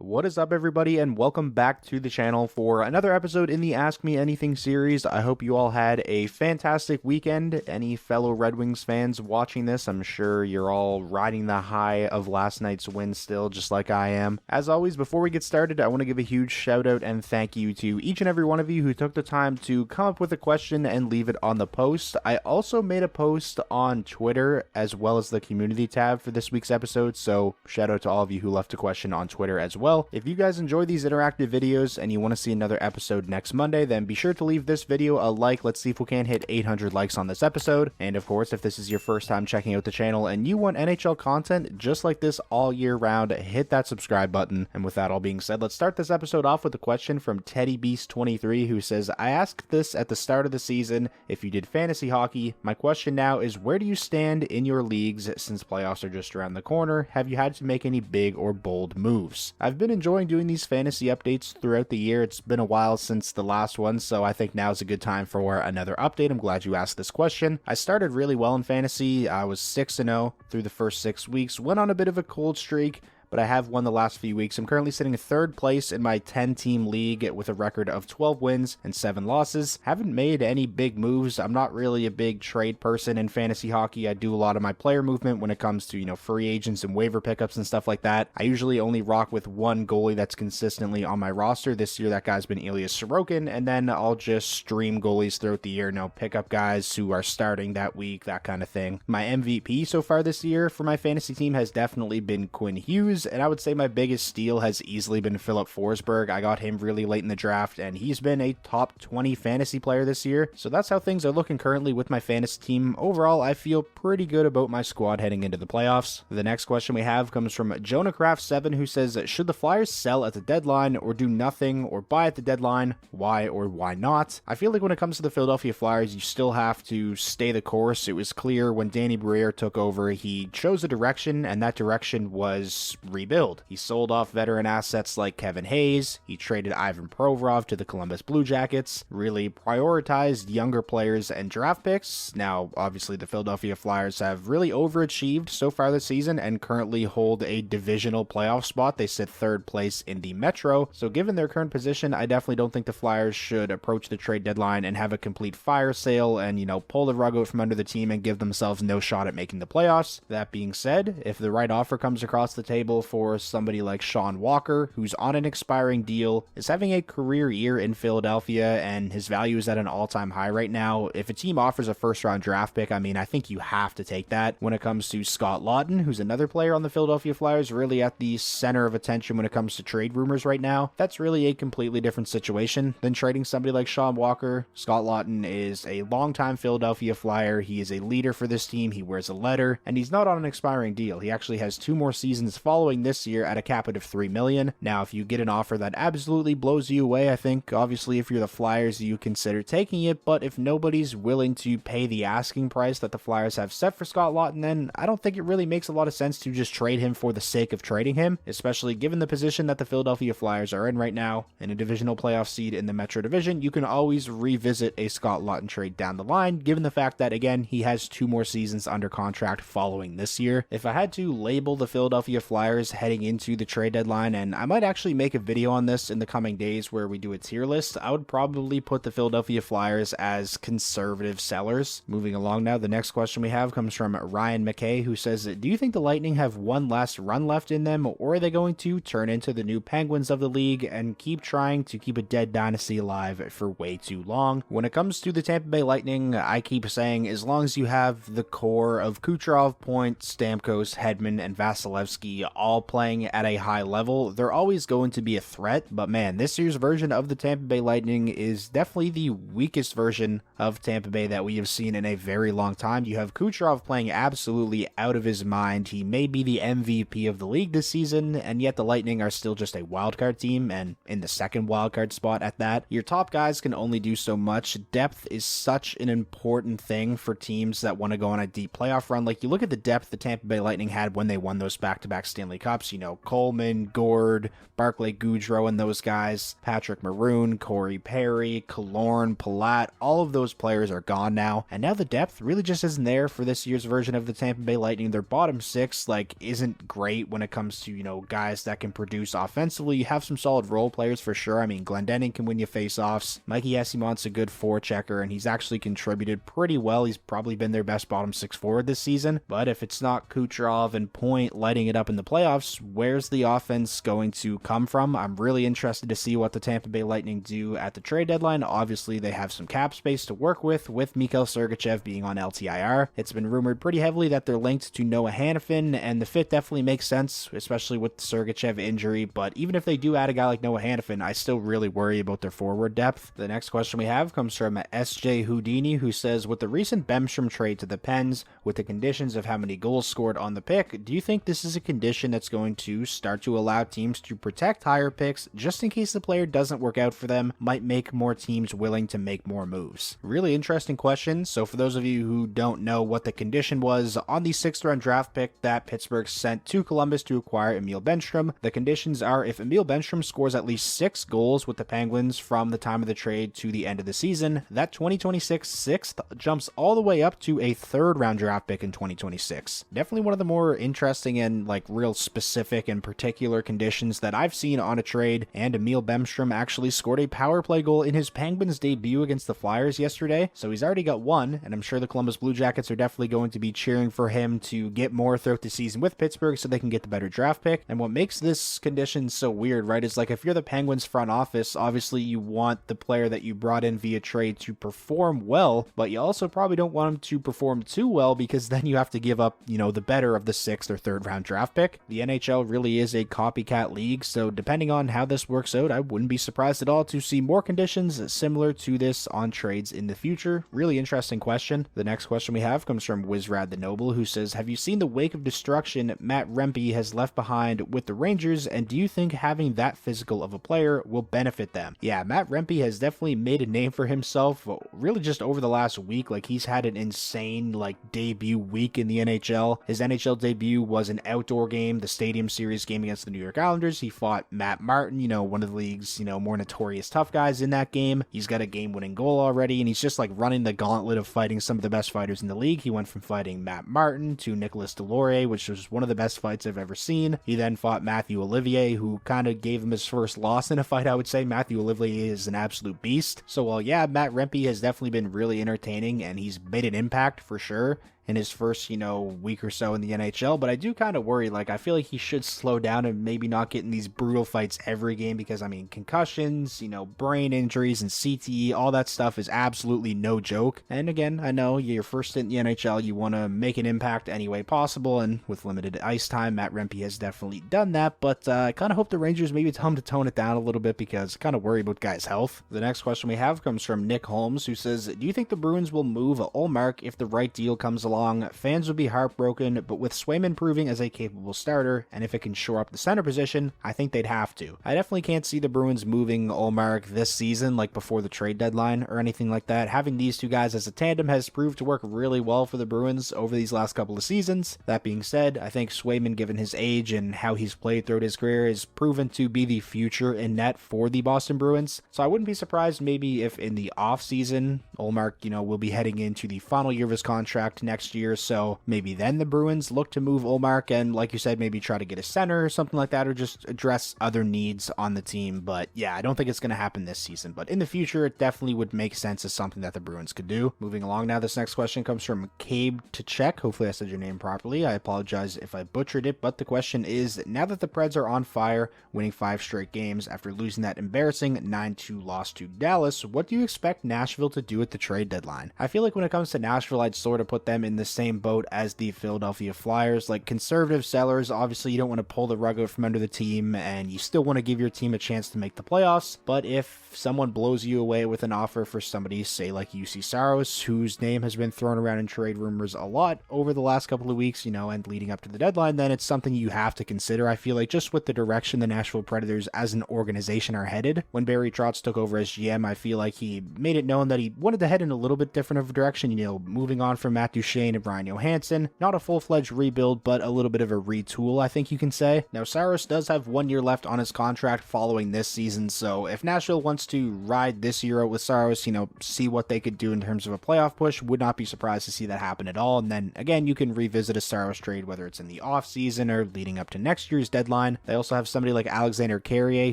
What is up, everybody, and welcome back to the channel for another episode in the Ask Me Anything series. I hope you all had a fantastic weekend. Any fellow Red Wings fans watching this, I'm sure you're all riding the high of last night's win still, just like I am. As always, before we get started, I want to give a huge shout out and thank you to each and every one of you who took the time to come up with a question and leave it on the post. I also made a post on Twitter as well as the community tab for this week's episode, so shout out to all of you who left a question on Twitter as well. If you guys enjoy these interactive videos and you want to see another episode next Monday, then be sure to leave this video a like. Let's see if we can hit 800 likes on this episode. And of course, if this is your first time checking out the channel and you want NHL content just like this all year round, hit that subscribe button. And with that all being said, let's start this episode off with a question from TeddyBeast23, who says, I asked this at the start of the season if you did fantasy hockey. My question now is, where do you stand in your leagues since playoffs are just around the corner? Have you had to make any big or bold moves? I've been enjoying doing these fantasy updates throughout the year. It's been a while since the last one, so I think now is a good time for another update. I'm glad you asked this question. I started really well in fantasy. I was 6-0 through the first 6 weeks, went on a bit of a cold streak, but I have won the last few weeks. I'm currently sitting in third place in my 10-team league with a record of 12 wins and 7 losses. Haven't made any big moves. I'm not really a big trade person in fantasy hockey. I do a lot of my player movement when it comes to, free agents and waiver pickups and stuff like that. I usually only rock with one goalie that's consistently on my roster. This year, that guy's been Elias Sorokin, and then I'll just stream goalies throughout the year, pick up guys who are starting that week, that kind of thing. My MVP so far this year for my fantasy team has definitely been Quinn Hughes, and I would say my biggest steal has easily been Philip Forsberg. I got him really late in the draft, and he's been a top 20 fantasy player this year. So that's how things are looking currently with my fantasy team. Overall, I feel pretty good about my squad heading into the playoffs. The next question we have comes from Jona Craft7, who says, should the Flyers sell at the deadline or do nothing or buy at the deadline? Why or why not? I feel like when it comes to the Philadelphia Flyers, you still have to stay the course. It was clear when Danny Briere took over, he chose a direction, and that direction was rebuild. He sold off veteran assets like Kevin Hayes, he traded Ivan Provorov to the Columbus Blue Jackets, really prioritized younger players and draft picks. Now, obviously, the Philadelphia Flyers have really overachieved so far this season and currently hold a divisional playoff spot. They sit third place in the Metro, so given their current position, I definitely don't think the Flyers should approach the trade deadline and have a complete fire sale and, pull the rug out from under the team and give themselves no shot at making the playoffs. That being said, if the right offer comes across the table for somebody like Sean Walker, who's on an expiring deal, is having a career year in Philadelphia, and his value is at an all-time high right now. If a team offers a first-round draft pick, I think you have to take that. When it comes to Scott Laughton, who's another player on the Philadelphia Flyers, really at the center of attention when it comes to trade rumors right now, that's really a completely different situation than trading somebody like Sean Walker. Scott Laughton is a longtime Philadelphia Flyer. He is a leader for this team. He wears a letter, and he's not on an expiring deal. He actually has 2 more seasons following this year at a cap of $3 million. Now, if you get an offer that absolutely blows you away, I think obviously if you're the Flyers, you consider taking it, but if nobody's willing to pay the asking price that the Flyers have set for Scott Laughton, then I don't think it really makes a lot of sense to just trade him for the sake of trading him, especially given the position that the Philadelphia Flyers are in right now. In a divisional playoff seed in the Metro Division, you can always revisit a Scott Laughton trade down the line, given the fact that, again, he has 2 more seasons under contract following this year. If I had to label the Philadelphia Flyers heading into the trade deadline, and I might actually make a video on this in the coming days where we do a tier list, I would probably put the Philadelphia Flyers as conservative sellers. Moving along now, the next question we have comes from Ryan McKay, who says, do you think the Lightning have one last run left in them, or are they going to turn into the new Penguins of the league and keep trying to keep a dead dynasty alive for way too long? When it comes to the Tampa Bay Lightning, I keep saying as long as you have the core of Kucherov, Point, Stamkos, Hedman, and Vasilevsky all playing at a high level, they're always going to be a threat. But man, this year's version of the Tampa Bay Lightning is definitely the weakest version of Tampa Bay that we have seen in a very long time. You have Kucherov playing absolutely out of his mind. He may be the MVP of the league this season, and yet the Lightning are still just a wildcard team, and in the second wildcard spot at that. Your top guys can only do so much. Depth is such an important thing for teams that want to go on a deep playoff run. Like, you look at the depth the Tampa Bay Lightning had when they won those back-to-back Stanley Stanley Cups. Coleman, Gord, Barclay Goodrow and those guys, Patrick Maroon, Corey Perry, Killorn, Palat, all of those players are gone now. And now the depth really just isn't there for this year's version of the Tampa Bay Lightning. Their bottom six, isn't great when it comes to, guys that can produce offensively. You have some solid role players for sure. I mean, Glendening can win you faceoffs. Mikey Esimon's a good forechecker, and he's actually contributed pretty well. He's probably been their best bottom six forward this season. But if it's not Kucherov and Point lighting it up in the playoffs, where's the offense going to come from? I'm really interested to see what the Tampa Bay Lightning do at the trade deadline. Obviously, they have some cap space to work with Mikhail Sergachev being on LTIR. It's been rumored pretty heavily that they're linked to Noah Hanifin, and the fit definitely makes sense, especially with the Sergachev injury. But even if they do add a guy like Noah Hanifin, I still really worry about their forward depth. The next question we have comes from SJ Houdini, who says, with the recent Bemstrom trade to the Pens, with the conditions of how many goals scored on the pick, do you think this is a condition that's going to start to allow teams to protect higher picks just in case the player doesn't work out for them, might make more teams willing to make more moves? Really interesting question. So for those of you who don't know what the condition was on the 6th round draft pick that Pittsburgh sent to Columbus to acquire Emil Bemstrom, the conditions are if Emil Bemstrom scores at least 6 goals with the Penguins from the time of the trade to the end of the season, that 2026 6th jumps all the way up to a 3rd round draft pick in 2026. Definitely one of the more interesting and real specific and particular conditions that I've seen on a trade, and Emil Bemstrom actually scored a power play goal in his Penguins debut against the Flyers yesterday, so he's already got one, and I'm sure the Columbus Blue Jackets are definitely going to be cheering for him to get more throughout the season with Pittsburgh so they can get the better draft pick. And what makes this condition so weird, right, is if you're the Penguins front office, obviously you want the player that you brought in via trade to perform well, but you also probably don't want him to perform too well because then you have to give up, the better of the 6th or 3rd round draft pick. The NHL really is a copycat league, so depending on how this works out, I wouldn't be surprised at all to see more conditions similar to this on trades in the future. Really interesting question. The next question we have comes from Wizrad the Noble, who says, have you seen the wake of destruction Matt Rempe has left behind with the Rangers, and do you think having that physical of a player will benefit them? Yeah, Matt Rempe has definitely made a name for himself really just over the last week. He's had an insane debut week in the NHL. His NHL debut was an outdoor game, the Stadium Series game against the New York Islanders. He fought Matt Martin, one of the league's, more notorious tough guys in that game. He's got a game-winning goal already, and he's just running the gauntlet of fighting some of the best fighters in the league. He went from fighting Matt Martin to Nicolas Deslauriers, which was one of the best fights I've ever seen. He then fought Matthew Olivier, who kind of gave him his first loss in a fight, I would say. Matthew Olivier is an absolute beast. So while, yeah, Matt Rempe has definitely been really entertaining, and he's made an impact for sure in his first, week or so in the NHL, but I do kind of worry, I feel like he should slow down and maybe not get in these brutal fights every game because, concussions, brain injuries and CTE, all that stuff is absolutely no joke. And again, I know you're first in the NHL, you want to make an impact any way possible, and with limited ice time, Matt Rempe has definitely done that, but I kind of hope the Rangers maybe tell him to tone it down a little bit because I kind of worry about guys' health. The next question we have comes from Nick Holmes, who says, do you think the Bruins will move Ullmark if the right deal comes along? Fans would be heartbroken, but with Swayman proving as a capable starter, and if it can shore up the center position, I think they'd have to. I definitely can't see the Bruins moving Ullmark this season, before the trade deadline or anything like that. Having these two guys as a tandem has proved to work really well for the Bruins over these last couple of seasons. That being said, I think Swayman, given his age and how he's played throughout his career, is proven to be the future in net for the Boston Bruins. So I wouldn't be surprised maybe if in the offseason, Ullmark, will be heading into the final year of his contract next year, so maybe then the Bruins look to move Ullmark and, like you said, maybe try to get a center or something like that, or just address other needs on the team. But yeah, I don't think it's going to happen this season, but in the future it definitely would make sense as something that the Bruins could do. Moving along now, this next question comes from Cabe to check. Hopefully I said your name properly. I apologize if I butchered it, but the question is, now that the Preds are on fire, winning 5 straight games after losing that embarrassing 9-2 loss to Dallas, what do you expect Nashville to do at the trade deadline? I feel like when it comes to Nashville, I'd sort of put them in the same boat as the Philadelphia Flyers. Conservative sellers, obviously you don't want to pull the rug out from under the team, and you still want to give your team a chance to make the playoffs, but if someone blows you away with an offer for somebody, say UC Saros, whose name has been thrown around in trade rumors a lot over the last couple of weeks, and leading up to the deadline, then it's something you have to consider. I feel like just with the direction the Nashville Predators as an organization are headed. When Barry Trotz took over as GM, I feel like he made it known that he wanted to head in a little bit different of a direction, moving on from Matt Duchene Kane and Ryan Johansson. Not a full-fledged rebuild, but a little bit of a retool, I think you can say. Now, Saros does have 1 year left on his contract following this season, so if Nashville wants to ride this year out with Saros, see what they could do in terms of a playoff push, would not be surprised to see that happen at all. And then, again, you can revisit a Saros trade, whether it's in the offseason or leading up to next year's deadline. They also have somebody like Alexander Carrier,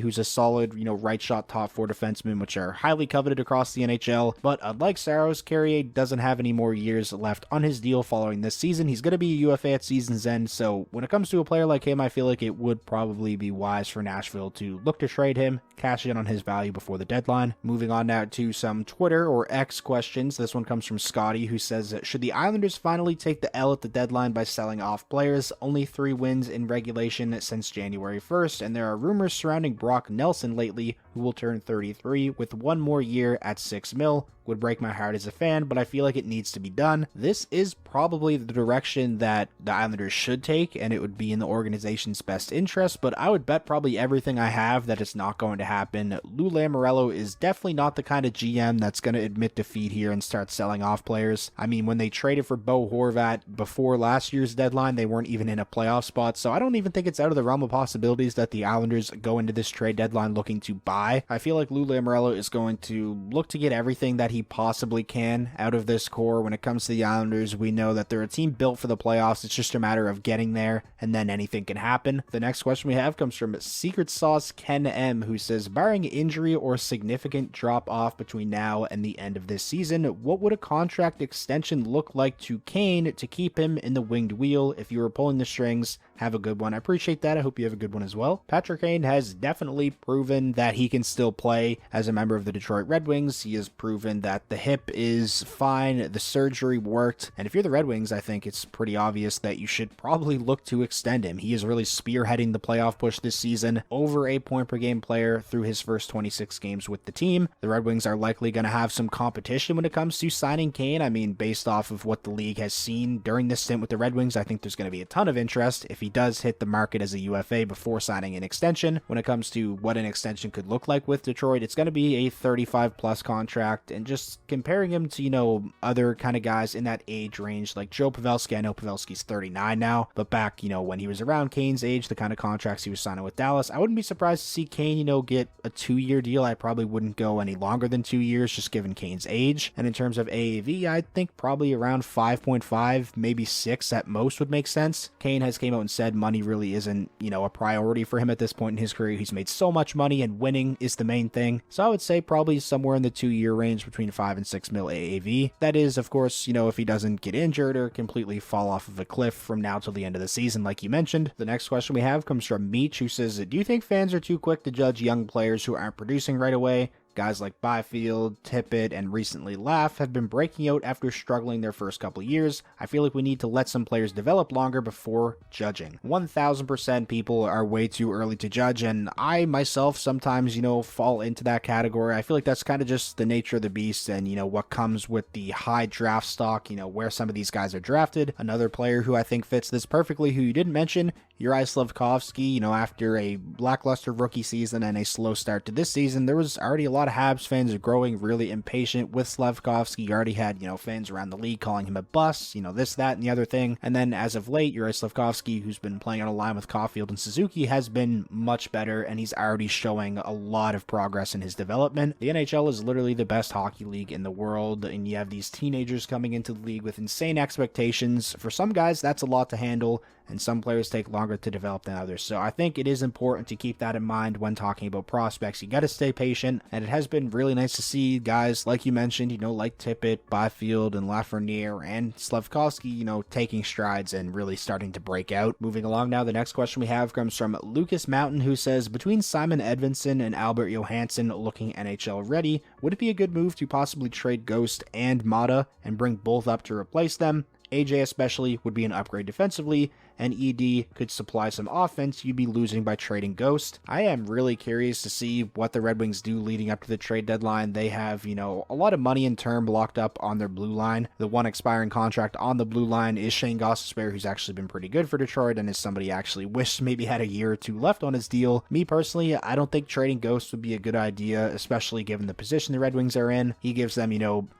who's a solid, right shot top 4 defenseman, which are highly coveted across the NHL. But unlike Saros, Carrier doesn't have any more years left on his deal following this season. He's going to be a UFA at season's end, so when it comes to a player like him, I feel like it would probably be wise for Nashville to look to trade him, cash in on his value before the deadline. Moving on now to some Twitter or X questions. This one comes from Scotty, who says, should the Islanders finally take the L at the deadline by selling off players? Only 3 wins in regulation since January 1st, and there are rumors surrounding Brock Nelson lately, who will turn 33 with 1 more year at $6 million. Would break my heart as a fan, but I feel like it needs to be done. This is probably the direction that the Islanders should take, and it would be in the organization's best interest, but I would bet probably everything I have that it's not going to happen. Lou Lamoriello is definitely not the kind of GM that's going to admit defeat here and start selling off players. I mean, when they traded for Bo Horvat before last year's deadline, they weren't even in a playoff spot, so I don't even think it's out of the realm of possibilities that the Islanders go into this trade deadline looking to buy. I feel like Lou Lamoriello is going to look to get everything that he possibly can out of this core. When it comes to the Islanders, we know that they're a team built for the playoffs. It's just a matter of getting there, and then anything can happen. The next question we have comes from Secret Sauce Ken M, who says, barring injury or significant drop off between now and the end of this season, what would a contract extension look like to Kane to keep him in the winged wheel if you were pulling the strings? Have a good one. I appreciate that. I hope you have a good one as well. Patrick Kane has definitely proven that he can still play as a member of the Detroit Red Wings. He has proven that the hip is fine, the surgery worked, and if you're the Red Wings, I think it's pretty obvious that you should probably look to extend him. He is really spearheading the playoff push this season, over a point per game player through his first 26 games with the team. The Red Wings are likely going to have some competition when it comes to signing Kane. I mean, based off of what the league has seen during this stint with the Red Wings, I think there's going to be a ton of interest if he does hit the market as a UFA before signing an extension. When it comes to what an extension could look like with Detroit, it's going to be a 35 plus contract, and just comparing him to, other kind of guys in that age range, like Joe Pavelski. I know Pavelski's 39 now, but back, when he was around Kane's age, the kind of contracts he was signing with Dallas, I wouldn't be surprised to see Kane, get a 2-year deal. I probably wouldn't go any longer than 2 years, just given Kane's age. And in terms of AAV, I think probably around 5.5, maybe 6 at most would make sense. Kane has came out and said money really isn't, a priority for him at this point in his career. He's made so much money, and winning is the main thing. So I would say probably somewhere in the 2-year range between 5 and 6 mil AAV. That is, of course, if he doesn't get injured or completely fall off of a cliff from now till the end of the season, like you mentioned. The next question we have comes from Meech, who says, do you think fans are too quick to judge young players who aren't producing right away? Guys like Byfield, Tippett, and recently Laugh have been breaking out after struggling their first couple years. I feel like we need to let some players develop longer before judging. 1000% people are way too early to judge, and I myself sometimes, fall into that category. I feel like that's kind of just the nature of the beast and, what comes with the high draft stock, where some of these guys are drafted. Another player who I think fits this perfectly, who you didn't mention, Uri Slafkovsky. After a lackluster rookie season and a slow start to this season, there was already a lot of Habs fans growing really impatient with Slafkovsky. You already had, fans around the league calling him a bust, this, that, and the other thing. And then as of late, Uri Slafkovsky, who's been playing on a line with Caulfield and Suzuki, has been much better, and he's already showing a lot of progress in his development. The NHL is literally the best hockey league in the world, and you have these teenagers coming into the league with insane expectations. For some guys, that's a lot to handle, and some players take longer to develop than others. So I think it is important to keep that in mind when talking about prospects. You got to stay patient, and it has been really nice to see guys like you mentioned, like Tippett, Byfield, and Lafreniere, and Slafkovsky, taking strides and really starting to break out. Moving along now, the next question we have comes from Lucas Mountain, who says, between Simon Edinson and Albert Johansson looking NHL ready, would it be a good move to possibly trade Ghost and Mata and bring both up to replace them? AJ especially would be an upgrade defensively, and ED could supply some offense you'd be losing by trading Ghost. I am really curious to see what the Red Wings do leading up to the trade deadline. They have, a lot of money in term locked up on their blue line. The one expiring contract on the blue line is Shane Gostisbehere, who's actually been pretty good for Detroit and is somebody I actually wish maybe had a year or two left on his deal. Me personally, I don't think trading Ghost would be a good idea, especially given the position the Red Wings are in. He gives them,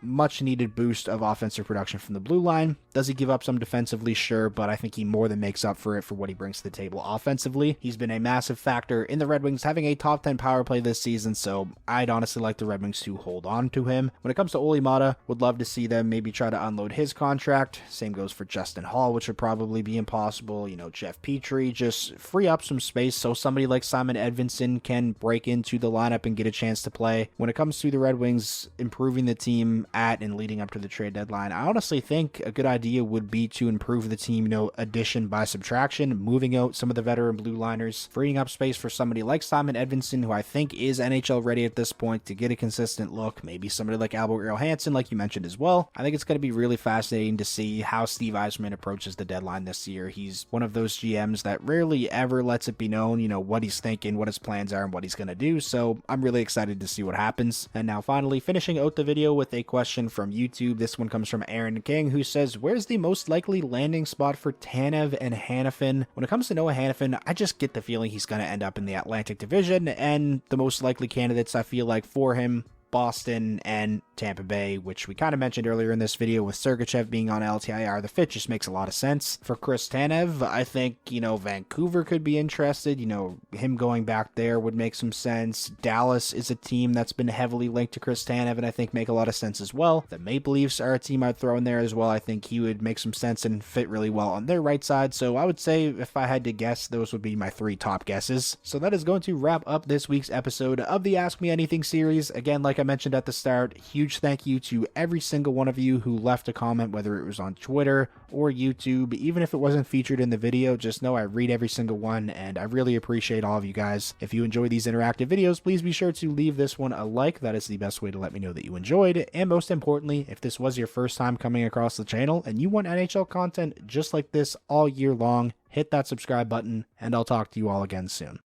much needed boost of offensive production from the blue line, Does he give up some defensively? Sure, but I think he more than makes up for it for what he brings to the table offensively. He's been a massive factor in the Red Wings having a top 10 power play this season, so I'd honestly like the Red Wings to hold on to him. When it comes to Olli Maatta, would love to see them maybe try to unload his contract. Same goes for Justin Hall, which would probably be impossible. You know, Jeff Petrie, just free up some space so somebody like Simon Edinson can break into the lineup and get a chance to play. When it comes to the Red Wings improving the team at and leading up to the trade deadline, I honestly think a good idea would be to improve the team, you know, addition by subtraction, moving out some of the veteran blue liners, freeing up space for somebody like Simon Edinson, who I think is NHL ready at this point to get a consistent look. Maybe somebody like Albert Johansson, like you mentioned as well. I think it's going to be really fascinating to see how Steve Yzerman approaches the deadline this year. He's one of those GMs that rarely ever lets it be known, you know, what he's thinking, what his plans are, and what he's going to do. So I'm really excited to see what happens. And now finally, finishing out the video with a question from YouTube. This one comes from Aaron King, who says, where's the most likely landing spot for Tanev and Hanifin? When it comes to Noah Hanifin, I just get the feeling he's going to end up in the Atlantic Division, and the most likely candidates I feel like for him, Boston and Tampa Bay, which we kind of mentioned earlier in this video with Sergachev being on LTIR. The fit just makes a lot of sense. For Chris Tanev, I think, you know, Vancouver could be interested. You know, him going back there would make some sense. Dallas is a team that's been heavily linked to Chris Tanev, and I think make a lot of sense as well. The Maple Leafs are a team I'd throw in there as well. I think he would make some sense and fit really well on their right side. So I would say if I had to guess, those would be my 3 top guesses. So that is going to wrap up this week's episode of the Ask Me Anything series. Again, like I mentioned at the start, huge thank you to every single one of you who left a comment, whether it was on Twitter or YouTube. Even if it wasn't featured in the video, just know I read every single one, and I really appreciate all of you guys. If you enjoy these interactive videos, please be sure to leave this one a like. That is the best way to let me know that you enjoyed. And most importantly, if this was your first time coming across the channel and you want NHL content just like this all year long, hit that subscribe button, and I'll talk to you all again soon.